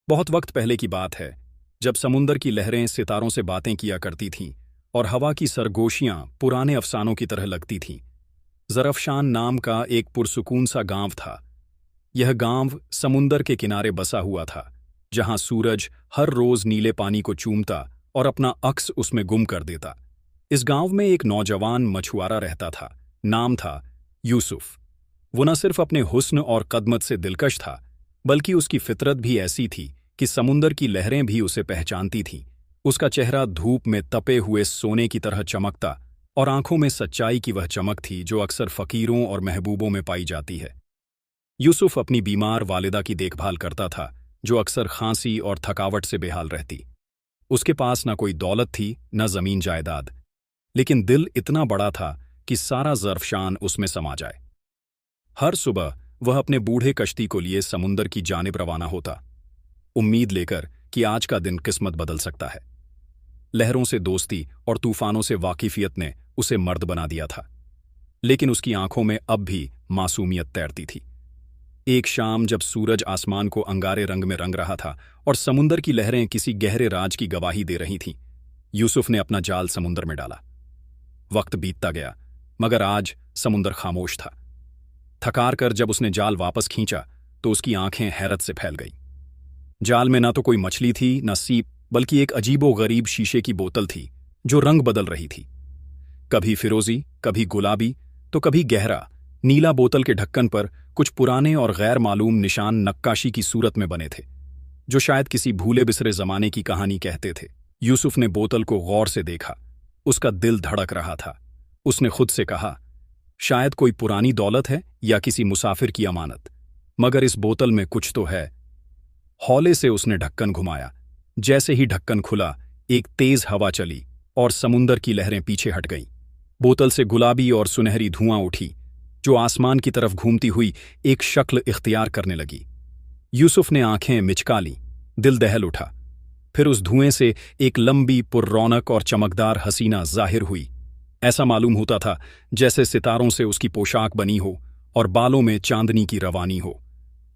बहुत वक्त पहले की बात है, जब समुंदर की लहरें सितारों से बातें किया करती थीं और हवा की सरगोशियां पुराने अफसानों की तरह लगती थीं। ज़रफ़शान नाम का एक पुरसुकून सा गांव था। यह गांव समुंदर के किनारे बसा हुआ था, जहां सूरज हर रोज नीले पानी को चूमता और अपना अक्स उसमें गुम कर देता। इस गांव में एक नौजवान मछुआरा रहता था। नाम था यूसुफ। वो न सिर्फ अपने हुस्न और कदमत से दिलकश था, बल्कि उसकी फितरत भी ऐसी थी कि समुंदर की लहरें भी उसे पहचानती थीं। उसका चेहरा धूप में तपे हुए सोने की तरह चमकता और आंखों में सच्चाई की वह चमक थी जो अक्सर फकीरों और महबूबों में पाई जाती है। यूसुफ अपनी बीमार वालिदा की देखभाल करता था, जो अक्सर खांसी और थकावट से बेहाल रहती। उसके पास न कोई दौलत थी, न जमीन जायदाद, लेकिन दिल इतना बड़ा था कि सारा ज़रफ़शान उसमें समा जाए। हर सुबह वह अपने बूढ़े कश्ती को लिए समुंदर की जानिब रवाना होता, उम्मीद लेकर कि आज का दिन किस्मत बदल सकता है। लहरों से दोस्ती और तूफानों से वाकिफियत ने उसे मर्द बना दिया था, लेकिन उसकी आंखों में अब भी मासूमियत तैरती थी। एक शाम जब सूरज आसमान को अंगारे रंग में रंग रहा था और समुंदर की लहरें किसी गहरे राज की गवाही दे रही थीं, यूसुफ ने अपना जाल समुंदर में डाला। वक्त बीतता गया, मगर आज समुंदर खामोश था। थकार कर जब उसने जाल वापस खींचा तो उसकी आंखें हैरत से फैल गईं। जाल में ना तो कोई मछली थी, न सीप, बल्कि एक अजीबो-गरीब शीशे की बोतल थी जो रंग बदल रही थी। कभी फिरोजी, कभी गुलाबी, तो कभी गहरा नीला। बोतल के ढक्कन पर कुछ पुराने और गैर मालूम निशान नक्काशी की सूरत में बने थे, जो शायद किसी भूले बिसरे जमाने की कहानी कहते थे। यूसुफ ने बोतल को गौर से देखा। उसका दिल धड़क रहा था। उसने खुद से कहा, शायद कोई पुरानी दौलत है या किसी मुसाफिर की अमानत, मगर इस बोतल में कुछ तो है। हौले से उसने ढक्कन घुमाया। जैसे ही ढक्कन खुला, एक तेज हवा चली और समुंदर की लहरें पीछे हट गईं। बोतल से गुलाबी और सुनहरी धुआं उठी, जो आसमान की तरफ घूमती हुई एक शक्ल इख्तियार करने लगी। यूसुफ ने आंखें मिचका लीं, दिल दहल उठा। फिर उस धुएं से एक लंबी, पुर्रौनक और चमकदार हसीना जाहिर हुई। ऐसा मालूम होता था जैसे सितारों से उसकी पोशाक बनी हो और बालों में चांदनी की रवानी हो।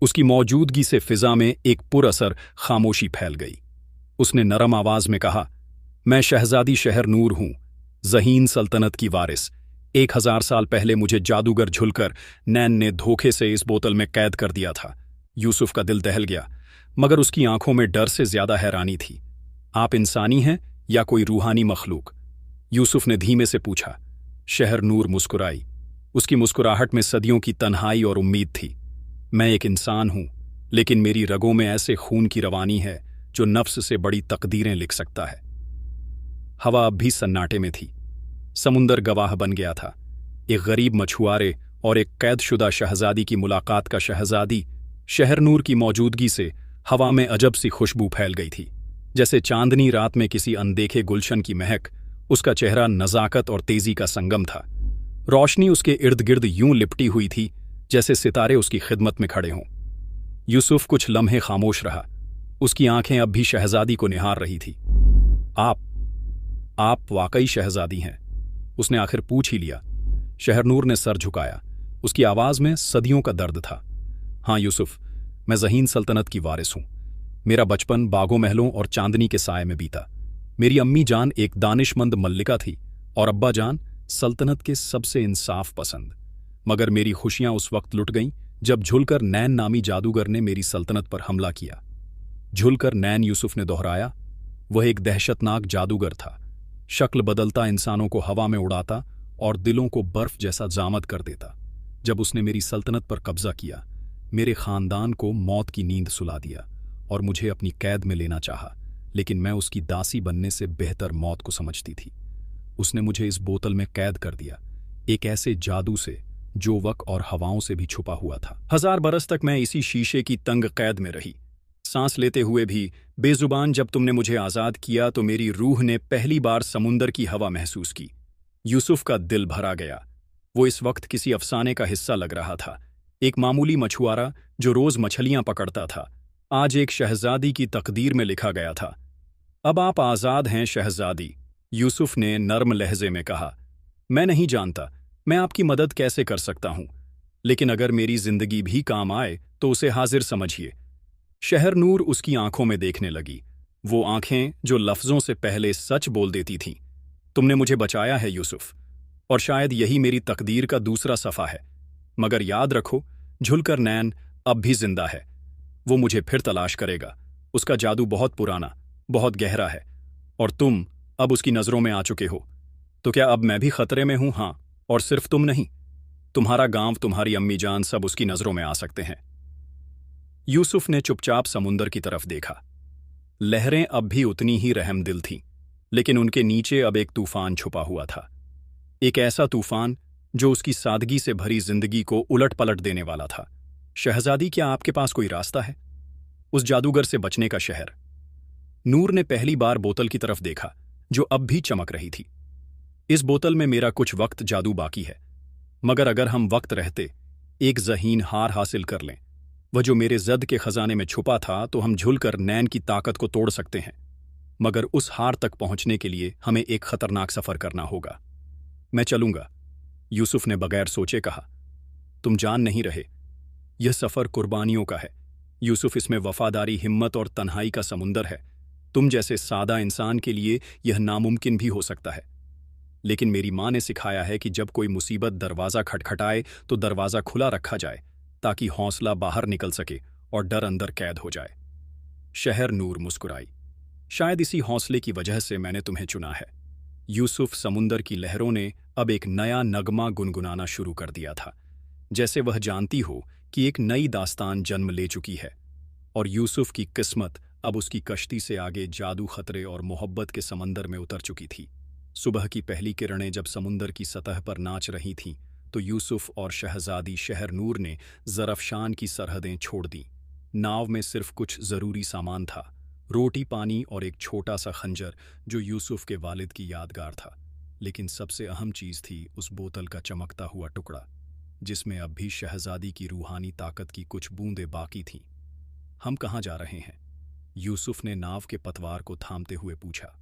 उसकी मौजूदगी से फिजा में एक पुरअसर खामोशी फैल गई। उसने नरम आवाज में कहा, मैं शहजादी शहर नूर हूं, ज़हीन सल्तनत की वारिस। 1000 साल पहले मुझे जादूगर झुलकर नैन ने धोखे से इस बोतल में कैद कर दिया था। यूसुफ का दिल दहल गया, मगर उसकी आंखों में डर से ज्यादा हैरानी थी। आप इंसानी हैं या कोई रूहानी मखलूक? यूसुफ ने धीमे से पूछा। शहर नूर मुस्कुराई। उसकी मुस्कुराहट में सदियों की तन्हाई और उम्मीद थी। मैं एक इंसान हूं, लेकिन मेरी रगों में ऐसे खून की रवानी है जो नफ्स से बड़ी तकदीरें लिख सकता है। हवा अब भी सन्नाटे में थी। समुंदर गवाह बन गया था। एक गरीब मछुआरे और एक कैदशुदा शहजादी की मुलाकात का शहजादी शहरनूर की मौजूदगी से हवा में अजब सी खुशबू फैल गई थी, जैसे चांदनी रात में किसी अनदेखे गुलशन की महक। उसका चेहरा नज़ाकत और तेजी का संगम था। रोशनी उसके इर्द गिर्द यूं लिपटी हुई थी जैसे सितारे उसकी खिदमत में खड़े हों। यूसुफ कुछ लम्हे खामोश रहा। उसकी आंखें अब भी शहजादी को निहार रही थी। आप वाकई शहजादी हैं? उसने आखिर पूछ ही लिया। शहरनूर ने सर झुकाया। उसकी आवाज में सदियों का दर्द था। हाँ यूसुफ, मैं ज़हीन सल्तनत की वारिस हूं। मेरा बचपन बागों महलों और चांदनी के साए में बीता। मेरी अम्मी जान एक दानिशमंद मल्लिका थी और अब्बा जान सल्तनत के सबसे इंसाफ पसंद। मगर मेरी खुशियां उस वक्त लुट गईं जब झुलकर नैन नामी जादूगर ने मेरी सल्तनत पर हमला किया। झुलकर नैन, यूसुफ ने दोहराया। वह एक दहशतनाक जादूगर था। शक्ल बदलता, इंसानों को हवा में उड़ाता और दिलों को बर्फ जैसा जामद कर देता। जब उसने मेरी सल्तनत पर कब्जा किया, मेरे खानदान को मौत की नींद सुला दिया और मुझे अपनी कैद में लेना चाहा, लेकिन मैं उसकी दासी बनने से बेहतर मौत को समझती थी। उसने मुझे इस बोतल में कैद कर दिया, एक ऐसे जादू से जो वक्त और हवाओं से भी छुपा हुआ था। 1000 बरस तक मैं इसी शीशे की तंग कैद में रही, सांस लेते हुए भी बेजुबान। जब तुमने मुझे आजाद किया तो मेरी रूह ने पहली बार समुंदर की हवा महसूस की। यूसुफ का दिल भरा गया। वो इस वक्त किसी अफसाने का हिस्सा लग रहा था। एक मामूली मछुआरा जो रोज मछलियां पकड़ता था, आज एक शहजादी की तकदीर में लिखा गया था। अब आप आजाद हैं शहजादी, यूसुफ ने नर्म लहजे में कहा। मैं नहीं जानता मैं आपकी मदद कैसे कर सकता हूं, लेकिन अगर मेरी जिंदगी भी काम आए तो उसे हाजिर समझिए। शहरनूर उसकी आंखों में देखने लगी, वो आंखें जो लफ्जों से पहले सच बोल देती थीं। तुमने मुझे बचाया है यूसुफ, और शायद यही मेरी तकदीर का दूसरा सफ़ा है। मगर याद रखो, झुलकर नैन अब भी जिंदा है। वो मुझे फिर तलाश करेगा। उसका जादू बहुत पुराना, बहुत गहरा है, और तुम अब उसकी नज़रों में आ चुके हो। तो क्या अब मैं भी खतरे में हूं? हाँ, और सिर्फ तुम नहीं, तुम्हारा गांव, तुम्हारी अम्मी जान, सब उसकी नज़रों में आ सकते हैं। यूसुफ ने चुपचाप समुंदर की तरफ देखा। लहरें अब भी उतनी ही रहमदिल थीं, लेकिन उनके नीचे अब एक तूफान छुपा हुआ था। एक ऐसा तूफान जो उसकी सादगी से भरी जिंदगी को उलट पलट देने वाला था। शहजादी, क्या आपके पास कोई रास्ता है? उस जादूगर से बचने का शहर। नूर ने पहली बार बोतल की तरफ देखा, जो अब भी चमक रही थी। इस बोतल में मेरा कुछ वक्त जादू बाकी है, मगर अगर हम वक्त रहते एक ज़हीन हार हासिल कर लें, वह जो मेरे जद के खजाने में छुपा था, तो हम झुलकर नैन की ताकत को तोड़ सकते हैं। मगर उस हार तक पहुंचने के लिए हमें एक खतरनाक सफर करना होगा। मैं चलूंगा, यूसुफ ने बगैर सोचे कहा। तुम जान नहीं रहे, यह सफर कुर्बानियों का है यूसुफ। इसमें वफादारी, हिम्मत और तन्हाई का समुंदर है। तुम जैसे सादा इंसान के लिए यह नामुमकिन भी हो सकता है, लेकिन मेरी माँ ने सिखाया है कि जब कोई मुसीबत दरवाज़ा खटखटाए तो दरवाज़ा खुला रखा जाए, ताकि हौसला बाहर निकल सके और डर अंदर कैद हो जाए। शहरनूर मुस्कुराई। शायद इसी हौसले की वजह से मैंने तुम्हें चुना है। यूसुफ, समुंदर की लहरों ने अब एक नया नगमा गुनगुनाना शुरू कर दिया था, जैसे वह जानती हो कि एक नई दास्तान जन्म ले चुकी है। और यूसुफ की किस्मत अब उसकी कश्ती से आगे जादू, खतरे और मोहब्बत के समंदर में उतर चुकी थी। सुबह की पहली किरणें जब समुंदर की सतह पर नाच रही थीं, तो यूसुफ और शहजादी शहरनूर ने ज़रफ़शान की सरहदें छोड़ दीं। नाव में सिर्फ कुछ ज़रूरी सामान था, रोटी, पानी और एक छोटा सा खंजर जो यूसुफ के वालिद की यादगार था। लेकिन सबसे अहम चीज़ थी उस बोतल का चमकता हुआ टुकड़ा, जिसमें अब भी शहजादी की रूहानी ताकत की कुछ बूंदें बाकी थीं। हम कहाँ जा रहे हैं? यूसुफ ने नाव के पतवार को थामते हुए पूछा।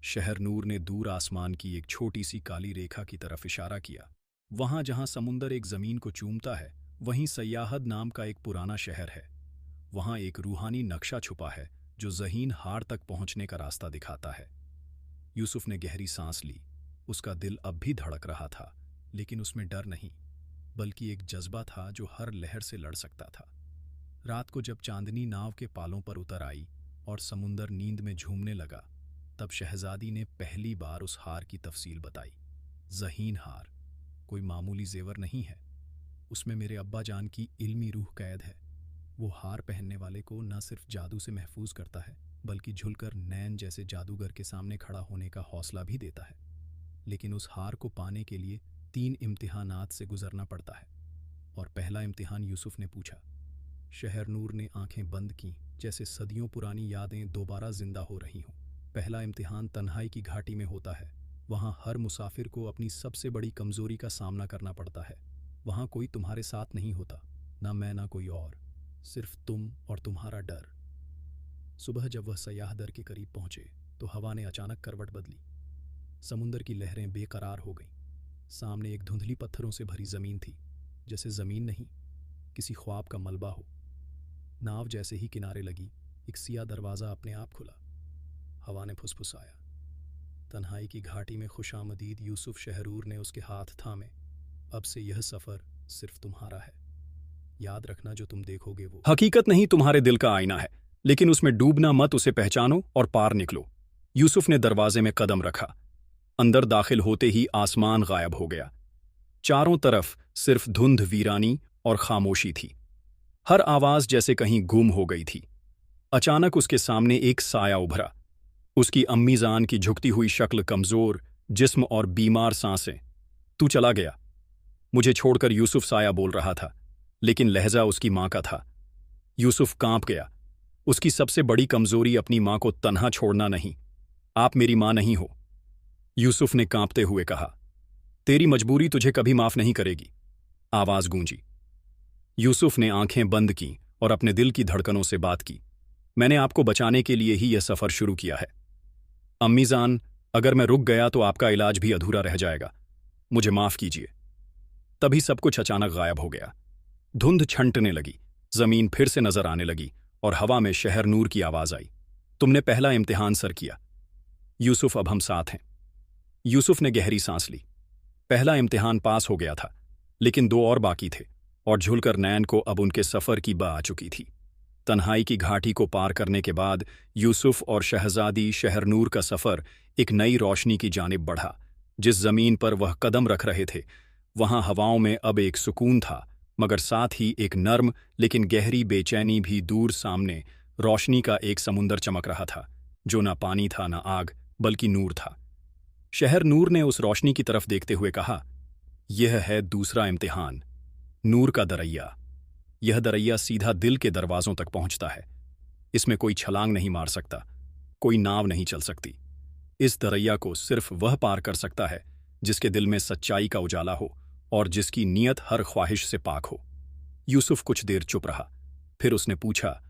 शहरनूर ने दूर आसमान की एक छोटी सी काली रेखा की तरफ इशारा किया। वहां जहां समुंदर एक जमीन को चूमता है, वहीं सयाहद नाम का एक पुराना शहर है। वहां एक रूहानी नक्शा छुपा है जो ज़हीन हार तक पहुंचने का रास्ता दिखाता है। यूसुफ ने गहरी सांस ली। उसका दिल अब भी धड़क रहा था, लेकिन उसमें डर नहीं, बल्कि एक जज्बा था जो हर लहर से लड़ सकता था। रात को जब चांदनी नाव के पालों पर उतर आई और समुंदर नींद में झूमने लगा, तब शहजादी ने पहली बार उस हार की तफसील बताई। ज़हीन हार कोई मामूली जेवर नहीं है, उसमें मेरे अब्बा जान की इल्मी रूह कैद है। वो हार पहनने वाले को न सिर्फ जादू से महफूज करता है, बल्कि झुलकर नैन जैसे जादूगर के सामने खड़ा होने का हौसला भी देता है। लेकिन उस हार को पाने के लिए 3 इम्तिहानात से गुजरना पड़ता है। और पहला इम्तिहान? यूसुफ ने पूछा। शहरनूर ने आंखें बंद कीं, जैसे सदियों पुरानी यादें दोबारा जिंदा हो रही हों। पहला इम्तिहान तन्हाई की घाटी में होता है। वहाँ हर मुसाफिर को अपनी सबसे बड़ी कमजोरी का सामना करना पड़ता है। वहाँ कोई तुम्हारे साथ नहीं होता, ना मैं ना कोई और, सिर्फ तुम और तुम्हारा डर। सुबह जब वह सयाह दर के करीब पहुंचे, तो हवा ने अचानक करवट बदली। समुंदर की लहरें बेकरार हो गईं। सामने एक धुंधली पत्थरों से भरी जमीन थी, जैसे जमीन नहीं, किसी ख्वाब का मलबा हो। नाव जैसे ही किनारे लगी, एक सिया दरवाज़ा अपने आप खुला। हवा ने फुसफुसाया। तन्हाई की घाटी में खुशामदीद यूसुफ। शहरनूर ने उसके हाथ थामे। अब से यह सफ़र सिर्फ तुम्हारा है। याद रखना, जो तुम देखोगे वो हकीकत नहीं, तुम्हारे दिल का आईना है। लेकिन उसमें डूबना मत, उसे पहचानो और पार निकलो। यूसुफ ने दरवाजे में कदम रखा। अंदर दाखिल होते ही आसमान गायब हो गया। चारों तरफ सिर्फ धुंध, वीरानी और खामोशी थी। हर आवाज जैसे कहीं गुम हो गई थी। अचानक उसके सामने एक साया उभरा। उसकी अम्मी जान की झुकती हुई शक्ल, कमजोर जिस्म और बीमार सांसें। तू चला गया, मुझे छोड़कर, यूसुफ साया बोल रहा था, लेकिन लहजा उसकी मां का था। यूसुफ कांप गया। उसकी सबसे बड़ी कमजोरी अपनी मां को तन्हा छोड़ना नहीं। आप मेरी मां नहीं हो, यूसुफ ने कांपते हुए कहा। तेरी मजबूरी तुझे कभी माफ नहीं करेगी, आवाज गूंजी। यूसुफ ने आंखें बंद की और अपने दिल की धड़कनों से बात की। मैंने आपको बचाने के लिए ही यह सफर शुरू किया है। अम्मी जान, अगर मैं रुक गया तो आपका इलाज भी अधूरा रह जाएगा। मुझे माफ कीजिए। तभी सब कुछ अचानक गायब हो गया। धुंध छंटने लगी, जमीन फिर से नजर आने लगी और हवा में शहरनूर की आवाज आई, तुमने पहला इम्तिहान सर किया। यूसुफ, अब हम साथ हैं। यूसुफ ने गहरी सांस ली। पहला इम्तिहान पास हो गया था, लेकिन 2 और बाकी थे, और झुलकर नैन को अब उनके सफ़र की बा आ चुकी थी। तन्हाई की घाटी को पार करने के बाद यूसुफ और शहजादी शहरनूर का सफ़र एक नई रोशनी की जानिब बढ़ा। जिस ज़मीन पर वह कदम रख रहे थे, वहाँ हवाओं में अब एक सुकून था, मगर साथ ही एक नर्म लेकिन गहरी बेचैनी भी। दूर सामने रोशनी का एक समुंदर चमक रहा था, जो न पानी था न आग, बल्कि नूर था। शहरनूर ने उस रोशनी की तरफ देखते हुए कहा, यह है दूसरा इम्तिहान, नूर का दरैया। यह दरैया सीधा दिल के दरवाजों तक पहुंचता है। इसमें कोई छलांग नहीं मार सकता, कोई नाव नहीं चल सकती। इस दरैया को सिर्फ वह पार कर सकता है जिसके दिल में सच्चाई का उजाला हो और जिसकी नीयत हर ख्वाहिश से पाक हो। यूसुफ कुछ देर चुप रहा, फिर उसने पूछा,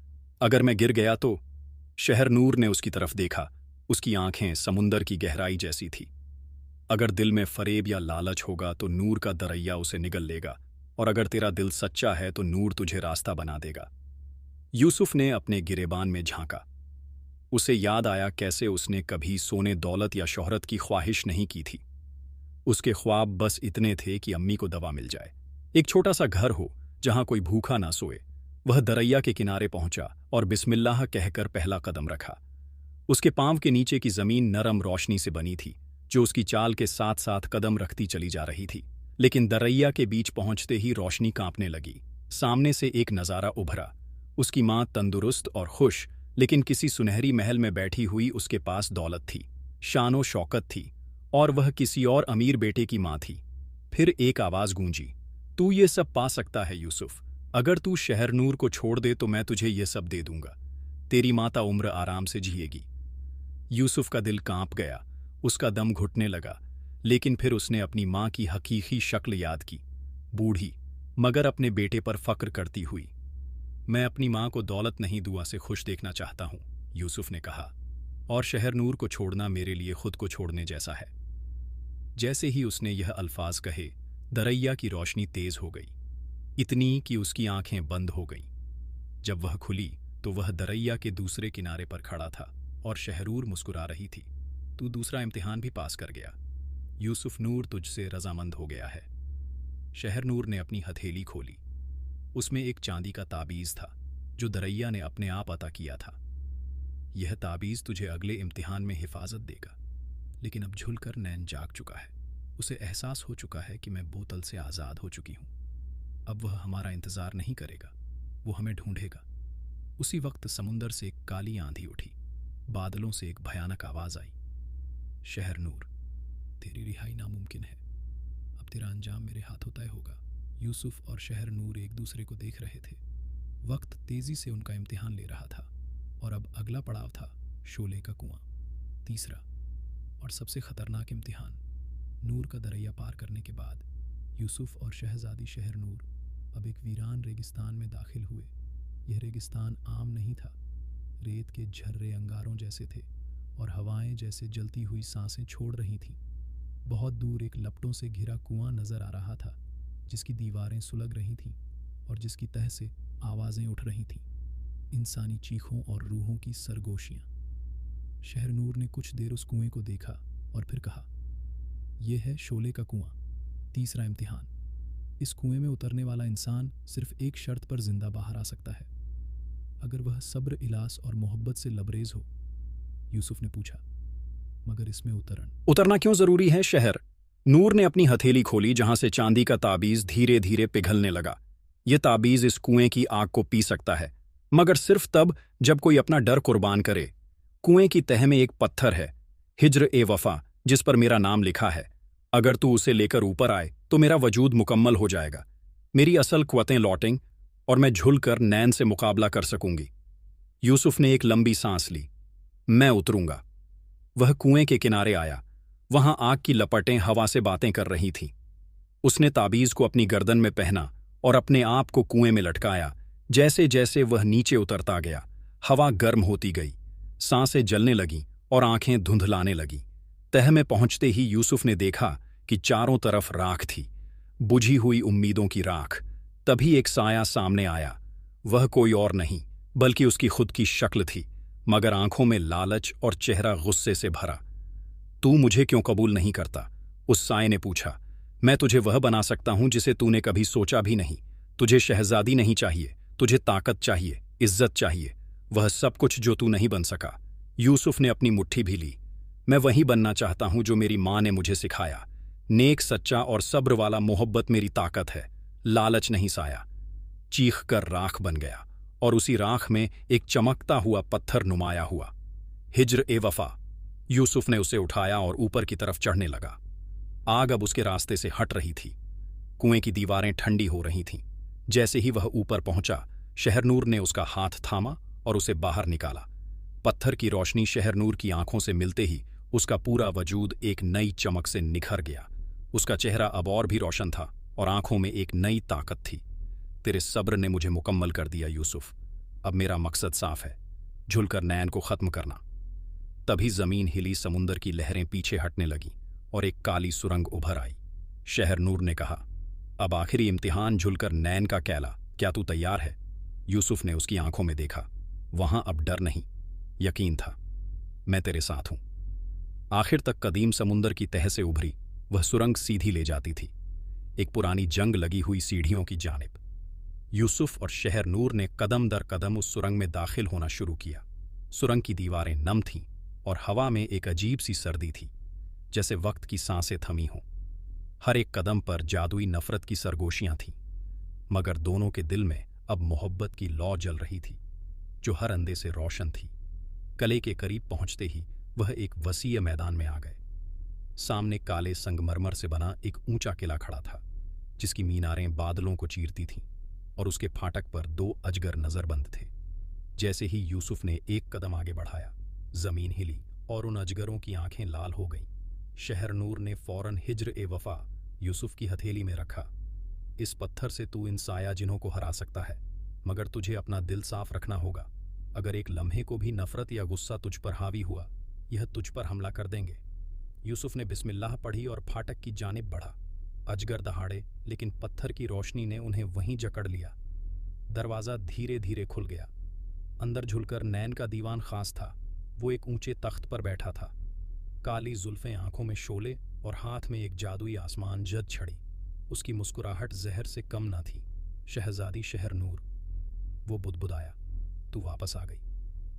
अगर मैं गिर गया तो? शहरनूर ने उसकी तरफ देखा। उसकी आंखें समुंदर की गहराई जैसी थी। अगर दिल में फरेब या लालच होगा तो नूर का दरैया उसे निगल लेगा, और अगर तेरा दिल सच्चा है तो नूर तुझे रास्ता बना देगा। यूसुफ ने अपने गिरेबान में झांका। उसे याद आया कैसे उसने कभी सोने दौलत या शोहरत की ख्वाहिश नहीं की थी। उसके ख्वाब बस इतने थे कि अम्मी को दवा मिल जाए, एक छोटा सा घर हो जहां कोई भूखा ना सोए। वह दरैया के किनारे पहुंचा और बिस्मिल्लाह कहकर पहला कदम रखा। उसके पांव के नीचे की जमीन नरम रोशनी से बनी थी, जो उसकी चाल के साथ साथ कदम रखती चली जा रही थी। लेकिन दरैया के बीच पहुंचते ही रोशनी कांपने लगी। सामने से एक नज़ारा उभरा। उसकी मां तंदुरुस्त और खुश, लेकिन किसी सुनहरी महल में बैठी हुई। उसके पास दौलत थी, शानो शौकत थी, और वह किसी और अमीर बेटे की मां थी। फिर एक आवाज गूंजी, तू ये सब पा सकता है यूसुफ। अगर तू शहरनूर को छोड़ दे तो मैं तुझे ये सब दे दूंगा। तेरी माता उम्र आराम से जिएगी। यूसुफ का दिल कांप गया, उसका दम घुटने लगा। लेकिन फिर उसने अपनी मां की हकीकी शक्ल याद की, बूढ़ी मगर अपने बेटे पर फक्र करती हुई। मैं अपनी मां को दौलत नहीं दुआ से खुश देखना चाहता हूं, यूसुफ ने कहा, और शहरनूर को छोड़ना मेरे लिए खुद को छोड़ने जैसा है। जैसे ही उसने यह अल्फाज कहे, दरैया की रोशनी तेज हो गई, इतनी कि उसकी आंखें बंद हो गईं। जब वह खुली तो वह दरैया के दूसरे किनारे पर खड़ा था और शहरनूर मुस्कुरा रही थी। तू दूसरा इम्तिहान भी पास कर गया यूसुफ, नूर तुझसे रजामंद हो गया है। शहरनूर ने अपनी हथेली खोली। उसमें एक चांदी का ताबीज़ था जो दरैया ने अपने आप अता किया था। यह ताबीज़ तुझे अगले इम्तिहान में हिफाजत देगा। लेकिन अब झुलकर नैन जाग चुका है। उसे एहसास हो चुका है कि मैं बोतल से आज़ाद हो चुकी हूँ। अब वह हमारा इंतज़ार नहीं करेगा, वो हमें ढूंढेगा। उसी वक्त समुंदर से एक काली आंधी उठी। बादलों से एक भयानक आवाज़ आई, शहरनूर, तेरी रिहाई नामुमकिन है। अब तेरा अंजाम मेरे हाथों तय होगा। यूसुफ और शहरनूर एक दूसरे को देख रहे थे। वक्त तेजी से उनका इम्तिहान ले रहा था, और अब अगला पड़ाव था शोले का कुआं। तीसरा और सबसे खतरनाक इम्तिहान। नूर का दरैया पार करने के बाद यूसुफ और शहजादी शहरनूर अब एक वीरान रेगिस्तान में दाखिल हुए। यह रेगिस्तान आम नहीं था। रेत के झर्रे अंगारों जैसे थे, और हवाएं जैसे जलती हुई सांसें छोड़ रही थीं। बहुत दूर एक लपटों से घिरा कुआं नजर आ रहा था, जिसकी दीवारें सुलग रही थीं और जिसकी तह से आवाज़ें उठ रही थीं, इंसानी चीखों और रूहों की सरगोशियाँ। शहरनूर ने कुछ देर उस कुएं को देखा और फिर कहा, यह है शोले का कुआं, तीसरा इम्तिहान। इस कुएं में उतरने वाला इंसान सिर्फ एक शर्त पर जिंदा बाहर आ सकता है, अगर वह सब्र, इलास और मोहब्बत से लबरेज हो। यूसुफ ने पूछा, मगर इसमें उतरना क्यों जरूरी है शहर? नूर ने अपनी हथेली खोली, जहां से चांदी का ताबीज धीरे धीरे पिघलने लगा। यह ताबीज इस कुएं की आग को पी सकता है, मगर सिर्फ तब जब कोई अपना डर कुर्बान करे। कुएं की तह में एक पत्थर है, हिज्र ए वफा, जिस पर मेरा नाम लिखा है। अगर तू उसे लेकर ऊपर आए तो मेरा वजूद मुकम्मल हो जाएगा, मेरी असल क़ुव्वतें लौटें और मैं झुलकर नैन से मुकाबला कर सकूंगी। यूसुफ ने एक लंबी सांस ली। मैं उतरूंगा। वह कुएं के किनारे आया। वहां आग की लपटें हवा से बातें कर रही थीं। उसने ताबीज को अपनी गर्दन में पहना और अपने आप को कुएं में लटकाया। जैसे जैसे वह नीचे उतरता गया, हवा गर्म होती गई, सांसें जलने लगीं और आंखें धुंधलाने लगीं। तह में पहुंचते ही यूसुफ ने देखा कि चारों तरफ राख थी, बुझी हुई उम्मीदों की राख। तभी एक साया सामने आया। वह कोई और नहीं बल्कि उसकी खुद की शक्ल थी, मगर आंखों में लालच और चेहरा गुस्से से भरा। तू मुझे क्यों कबूल नहीं करता? उस साए ने पूछा। मैं तुझे वह बना सकता हूं जिसे तूने कभी सोचा भी नहीं। तुझे शहजादी नहीं चाहिए, तुझे ताकत चाहिए, इज्जत चाहिए, वह सब कुछ जो तू नहीं बन सका। यूसुफ ने अपनी मुट्ठी भी ली। मैं वही बनना चाहता हूं जो मेरी माँ ने मुझे सिखाया। नेक, सच्चा और सब्र वाला मोहब्बत मेरी ताकत है, लालच नहीं साया। चीख कर राख बन गया और उसी राख में एक चमकता हुआ पत्थर नुमाया हुआ। हिज्र ए वफा। यूसुफ ने उसे उठाया और ऊपर की तरफ चढ़ने लगा। आग अब उसके रास्ते से हट रही थी। कुएं की दीवारें ठंडी हो रही थीं। जैसे ही वह ऊपर पहुंचा, शहरनूर ने उसका हाथ थामा और उसे बाहर निकाला। पत्थर की रोशनी शहरनूर की आंखों से मिलते ही उसका पूरा वजूद एक नई चमक से निखर गया। उसका चेहरा अब और भी रोशन था और आंखों में एक नई ताकत थी। तेरे सब्र ने मुझे मुकम्मल कर दिया यूसुफ। अब मेरा मकसद साफ है, झुलकर नैन को खत्म करना। तभी जमीन हिली, समुंदर की लहरें पीछे हटने लगीं और एक काली सुरंग उभर आई। शहरनूर ने कहा, अब आखिरी इम्तिहान झुलकर नैन का कहला, क्या तू तैयार है? यूसुफ ने उसकी आंखों में देखा। वहां अब डर नहीं, यकीन था। मैं तेरे साथ हूं। आखिर तक कदीम समुंदर की तह से उभरी वह सुरंग सीधी ले जाती थी, एक पुरानी जंग लगी हुई सीढ़ियों की जानिब। यूसुफ और शहरनूर ने कदम दर कदम उस सुरंग में दाखिल होना शुरू किया। सुरंग की दीवारें नम थीं और हवा में एक अजीब सी सर्दी थी, जैसे वक्त की सांसें थमी हों। हर एक कदम पर जादुई नफरत की सरगोशियां थीं, मगर दोनों के दिल में अब मोहब्बत की लौ जल रही थी, जो हर अंधे से रोशन थी। कले के करीब पहुंचते ही वह एक वसीय मैदान में आ गए। सामने काले संगमरमर से बना एक ऊंचा किला खड़ा था, जिसकी मीनारें बादलों को चीरती थीं और उसके फाटक पर 2 अजगर नजरबंद थे। जैसे ही यूसुफ ने एक कदम आगे बढ़ाया, जमीन हिली और उन अजगरों की आंखें लाल हो गईं। शहरनूर ने फौरन हिज्र ए वफा यूसुफ की हथेली में रखा। इस पत्थर से तू इन साया जिन्हों को हरा सकता है, मगर तुझे अपना दिल साफ रखना होगा। अगर एक लम्हे को भी नफरत या गुस्सा तुझ पर हावी हुआ, यह तुझ पर हमला कर देंगे। यूसुफ ने बिस्मिल्लाह पढ़ी और फाटक की जानिब बढ़ा। अजगर दहाड़े, लेकिन पत्थर की रोशनी ने उन्हें वहीं जकड़ लिया। दरवाज़ा धीरे धीरे खुल गया। अंदर झुलकर नैन का दीवान खास था। वो एक ऊंचे तख्त पर बैठा था। काली जुल्फें, आंखों में शोले और हाथ में एक जादुई आसमान जद छड़ी। उसकी मुस्कुराहट जहर से कम न थी। शहजादी शहरनूर, वो बुदबुदाया, तू वापस आ गई।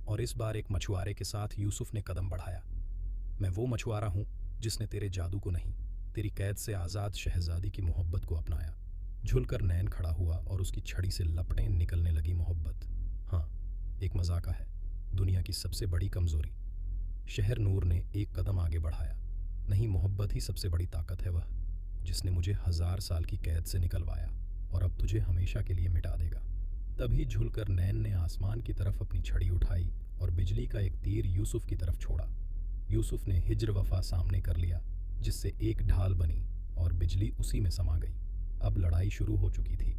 और इस बार एक मछुआरे के साथ यूसुफ ने कदम बढ़ाया। मैं वो मछुआरा हूँ जिसने तेरे जादू को नहीं, तेरी कैद से आज़ाद शहजादी की मोहब्बत को अपनाया। झुलकर नैन खड़ा हुआ और उसकी छड़ी से लपटें निकलने लगी। मोहब्बत, हाँ, एक मजाका है, दुनिया की सबसे बड़ी कमजोरी। शहरनूर ने एक कदम आगे बढ़ाया। नहीं, मोहब्बत ही सबसे बड़ी ताकत है, वह जिसने मुझे 1000 साल की कैद से निकलवाया और अब तुझे हमेशा के लिए मिटा देगा। तभी झुलकर नैन ने आसमान की तरफ अपनी छड़ी उठाई और बिजली का एक तीर यूसुफ की तरफ छोड़ा। यूसुफ ने हिज्र वफा सामने कर लिया, जिससे एक ढाल बनी और बिजली उसी में समा गई। अब लड़ाई शुरू हो चुकी थी,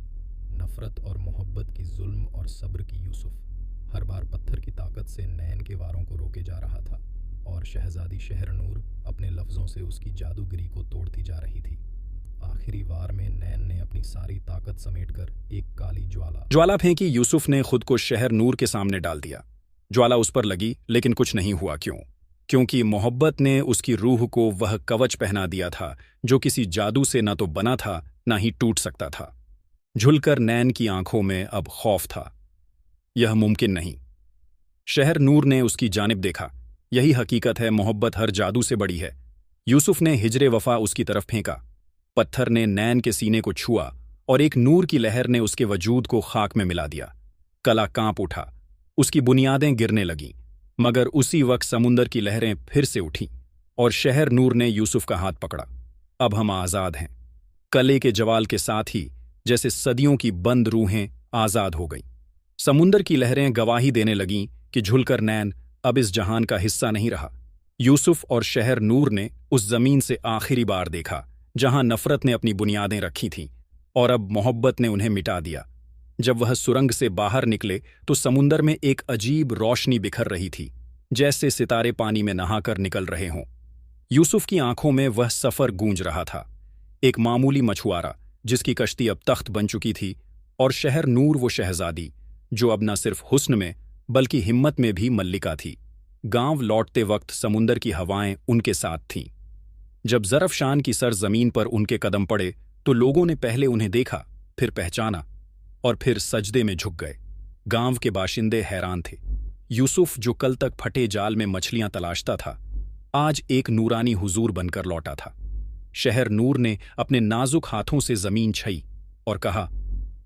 नफरत और मोहब्बत की, जुल्म और सब्र की। यूसुफ हर बार पत्थर की ताकत से नैन के वारों को रोके जा रहा था और शहजादी शहरनूर अपने लफ्ज़ों से उसकी जादूगरी को तोड़ती जा रही थी। आखिरी वार में नैन ने अपनी सारी ताकत समेटकर एक काली ज्वाला फेंकी। यूसुफ ने खुद को शहरनूर के सामने डाल दिया। ज्वाला उस पर लगी, लेकिन कुछ नहीं हुआ। क्योंकि मोहब्बत ने उसकी रूह को वह कवच पहना दिया था जो किसी जादू से न तो बना था, न ही टूट सकता था। झुलकर नैन की आंखों में अब खौफ था। यह मुमकिन नहीं। शहरनूर ने उसकी जानिब देखा। यही हकीकत है, मोहब्बत हर जादू से बड़ी है। यूसुफ ने हिज्रे वफा उसकी तरफ फेंका। पत्थर ने नैन के सीने को छुआ और एक नूर की लहर ने उसके वजूद को खाक में मिला दिया। कला कांप उठा, उसकी बुनियादें गिरने लगीं। मगर उसी वक्त समुंदर की लहरें फिर से उठीं और शहरनूर ने यूसुफ का हाथ पकड़ा। अब हम आज़ाद हैं। कले के जवाल के साथ ही जैसे सदियों की बंद रूहें आज़ाद हो गईं। समुंदर की लहरें गवाही देने लगीं कि झुलकर नैन अब इस जहान का हिस्सा नहीं रहा। यूसुफ और शहरनूर ने उस जमीन से आखिरी बार देखा जहां नफरत ने अपनी बुनियादें रखी थीं और अब मोहब्बत ने उन्हें मिटा दिया। जब वह सुरंग से बाहर निकले तो समुंदर में एक अजीब रोशनी बिखर रही थी, जैसे सितारे पानी में नहाकर निकल रहे हों। यूसुफ की आंखों में वह सफर गूंज रहा था, एक मामूली मछुआरा जिसकी कश्ती अब तख्त बन चुकी थी, और शहरनूर वो शहजादी जो अब न सिर्फ हुस्न में बल्कि हिम्मत में भी मल्लिका थी। गांव लौटते वक्त समुंदर की हवाएं उनके साथ थीं। जब ज़रफ़शान की सर जमीन पर उनके कदम पड़े तो लोगों ने पहले उन्हें देखा, फिर पहचाना और फिर सजदे में झुक गए। गांव के बाशिंदे हैरान थे। यूसुफ, जो कल तक फटे जाल में मछलियां तलाशता था, आज एक नूरानी हुजूर बनकर लौटा था। शहर नूर ने अपने नाजुक हाथों से जमीन छई और कहा,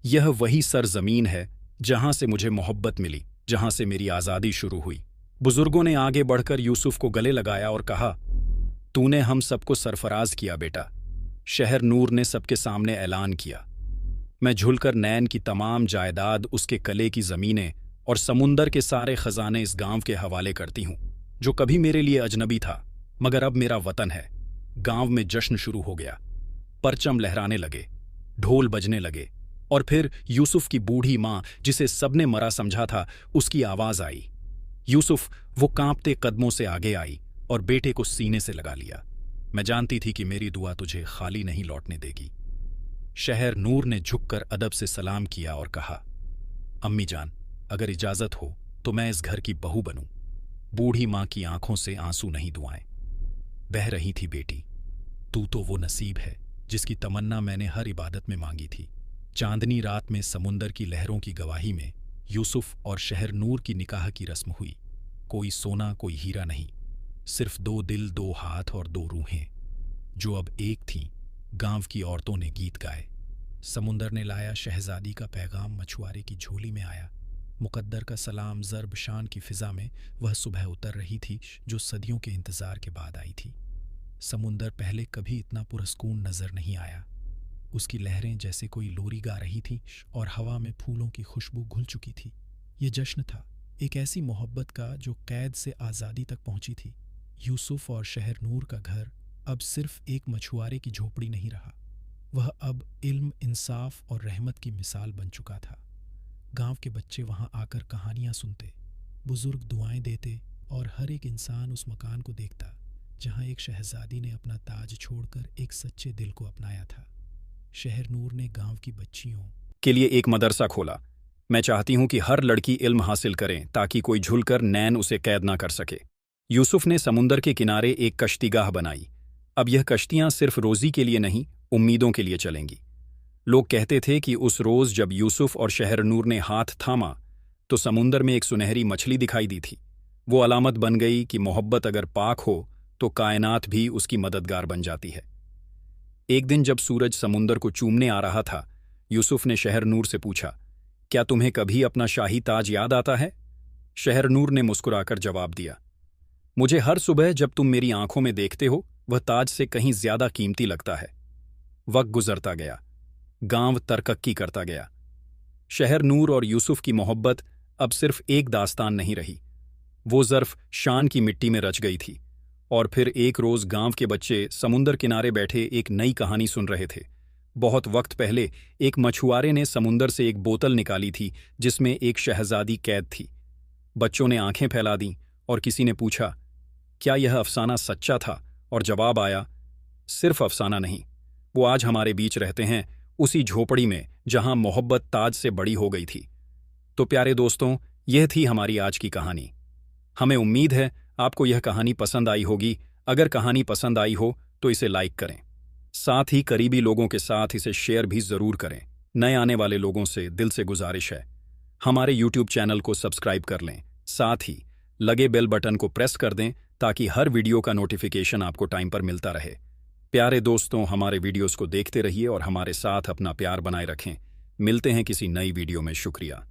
यह वही सर जमीन है जहां से मुझे मोहब्बत मिली, जहां से मेरी आज़ादी शुरू हुई। बुजुर्गों ने आगे बढ़कर यूसुफ को गले लगाया और कहा, तूने हम सबको सरफराज किया बेटा। शहर नूर ने सबके सामने ऐलान किया, मैं झुलकर नैन की तमाम जायदाद, उसके कले की ज़मीनें और समुंदर के सारे खजाने इस गांव के हवाले करती हूं, जो कभी मेरे लिए अजनबी था मगर अब मेरा वतन है। गांव में जश्न शुरू हो गया। परचम लहराने लगे, ढोल बजने लगे और फिर यूसुफ की बूढ़ी मां, जिसे सबने मरा समझा था, उसकी आवाज आई। यूसुफ, वो कांपते कदमों से आगे आई और बेटे को सीने से लगा लिया। मैं जानती थी कि मेरी दुआ तुझे खाली नहीं लौटने देगी। शहर नूर ने झुककर अदब से सलाम किया और कहा, अम्मी जान, अगर इजाजत हो तो मैं इस घर की बहू बनूं। बूढ़ी मां की आंखों से आंसू नहीं दुआएं बह रही थी। बेटी, तू तो वो नसीब है जिसकी तमन्ना मैंने हर इबादत में मांगी थी। चांदनी रात में समुंदर की लहरों की गवाही में यूसुफ और शहर नूर की निकाह की रस्म हुई। कोई सोना, कोई हीरा नहीं, सिर्फ दो दिल, दो हाथ और दो रूहें जो अब एक थीं। गांव की औरतों ने गीत गाए। समुंदर ने लाया शहजादी का पैगाम, मछुआरे की झोली में आया। मुकद्दर का सलाम, ज़रफ़शान की फ़िज़ा में वह सुबह उतर रही थी जो सदियों के इंतज़ार के बाद आई थी। समुंदर पहले कभी इतना पुरस्कून नज़र नहीं आया। उसकी लहरें जैसे कोई लोरी गा रही थीं और हवा में फूलों की खुशबू घुल चुकी थी। ये जश्न था एक ऐसी मोहब्बत का जो कैद से आज़ादी तक पहुंची थी। यूसुफ और शहर नूर का घर अब सिर्फ एक मछुआरे की झोपड़ी नहीं रहा, वह अब इल्म, इंसाफ और रहमत की मिसाल बन चुका था। गांव के बच्चे वहां आकर कहानियां सुनते, बुजुर्ग दुआएं देते और हर एक इंसान उस मकान को देखता जहां एक शहजादी ने अपना ताज छोड़कर एक सच्चे दिल को अपनाया था। शहर नूर ने गांव की बच्चियों के लिए एक मदरसा खोला। मैं चाहती हूं कि हर लड़की इल्म हासिल करें ताकि कोई झुलकर नैन उसे कैद ना कर सके। यूसुफ ने समुंदर के किनारे एक कश्तीगाह बनाई। अब यह कश्तियां सिर्फ रोजी के लिए नहीं, उम्मीदों के लिए चलेंगी। लोग कहते थे कि उस रोज जब यूसुफ और शहर नूर ने हाथ थामा तो समुंदर में एक सुनहरी मछली दिखाई दी थी। वो अलामत बन गई कि मोहब्बत अगर पाक हो तो कायनात भी उसकी मददगार बन जाती है। एक दिन जब सूरज समुंदर को चूमने आ रहा था, यूसुफ ने शहर नूर से पूछा, क्या तुम्हें कभी अपना शाही ताज याद आता है? शहर नूर ने मुस्कुराकर जवाब दिया, मुझे हर सुबह जब तुम मेरी आंखों में देखते हो वह ताज से कहीं ज्यादा कीमती लगता है। वक्त गुजरता गया, गांव तरक्की करता गया। शहर नूर और यूसुफ की मोहब्बत अब सिर्फ एक दास्तान नहीं रही, वो ज़रफ़शान की मिट्टी में रच गई थी। और फिर एक रोज गांव के बच्चे समुंदर किनारे बैठे एक नई कहानी सुन रहे थे। बहुत वक्त पहले एक मछुआरे ने समुंदर से एक बोतल निकाली थी जिसमें एक शहजादी कैद थी। बच्चों ने आंखें फैला दीं और किसी ने पूछा, क्या यह अफसाना सच्चा था? और जवाब आया, सिर्फ अफसाना नहीं, वो आज हमारे बीच रहते हैं, उसी झोपड़ी में जहां मोहब्बत ताज से बड़ी हो गई थी। तो प्यारे दोस्तों, यह थी हमारी आज की कहानी। हमें उम्मीद है आपको यह कहानी पसंद आई होगी। अगर कहानी पसंद आई हो तो इसे लाइक करें, साथ ही करीबी लोगों के साथ इसे शेयर भी जरूर करें। नए आने वाले लोगों से दिल से गुजारिश है, हमारे YouTube चैनल को सब्सक्राइब कर लें, साथ ही लगे बेल बटन को प्रेस कर दें ताकि हर वीडियो का नोटिफिकेशन आपको टाइम पर मिलता रहे। प्यारे दोस्तों, हमारे वीडियोस को देखते रहिए और हमारे साथ अपना प्यार बनाए रखें। मिलते हैं किसी नई वीडियो में। शुक्रिया।